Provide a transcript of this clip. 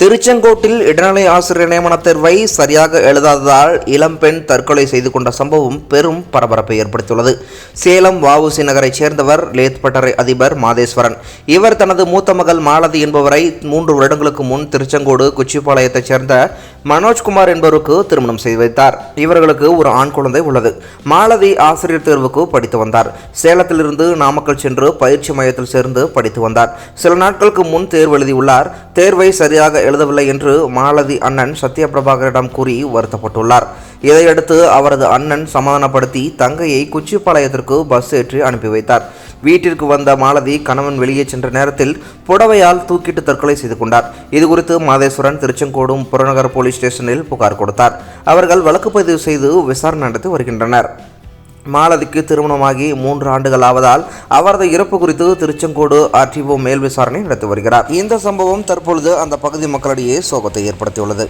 திருச்செங்கோட்டில் இடைநிலை ஆசிரியர் நியமன தேர்வை சரியாக எழுதாததால் இளம்பெண் தற்கொலை செய்து கொண்ட சம்பவம் பெரும் பரபரப்பை ஏற்படுத்தியுள்ளது. சேலம் வஉசி நகரைச் சேர்ந்தவர் லேத் பட்டறை அதிபர் மாதேஸ்வரன். இவர் தனது மூத்த மகள் மாலதி என்பவரை 3 வருடங்களுக்கு முன் திருச்செங்கோடு குச்சிப்பாளையத்தைச் சேர்ந்த மனோஜ்குமார் என்பவருக்கு திருமணம் செய்து வைத்தார். இவர்களுக்கு ஒரு ஆண் குழந்தை உள்ளது. மாலதி ஆசிரியர் தேர்வுக்கு படித்து வந்தார். சேலத்திலிருந்து நாமக்கல் சென்று பயிற்சி மையத்தில் சேர்ந்து படித்து வந்தார். சில நாட்களுக்கு முன் தேர்வு எழுதியுள்ளார். தேர்வை சரியாக எழுதவில்லை என்று மாலதி அண்ணன் சத்யபிரபாகரிடம் கூறி வருத்தப்பட்டுள்ளார். இதையடுத்து அவரது அண்ணன் சமாதானப்படுத்தி தங்கையை குச்சிப்பாளையத்திற்கு பஸ் ஏற்றி அனுப்பி வைத்தார். வீட்டிற்கு வந்த மாலதி கணவன் வெளியே சென்ற நேரத்தில் புடவையால் தூக்கிட்டு தற்கொலை செய்து கொண்டார். இதுகுறித்து மாதேஸ்வரன் திருச்செங்கோடு புறநகர் போலீஸ் ஸ்டேஷனில் புகார் கொடுத்தார். அவர்கள் வழக்கு பதிவு செய்து விசாரணை நடத்தி வருகின்றனர். மாலதிக்கு திருமணமாகி 3 ஆண்டுகள் ஆவதால் அவரது இறப்பு குறித்து திருச்செங்கோடு ஆர்டிஓ மேல் விசாரணை நடத்தி வருகிறார். இந்த சம்பவம் தற்பொழுது அந்த பகுதி மக்களிடையே சோகத்தை ஏற்படுத்தியுள்ளது.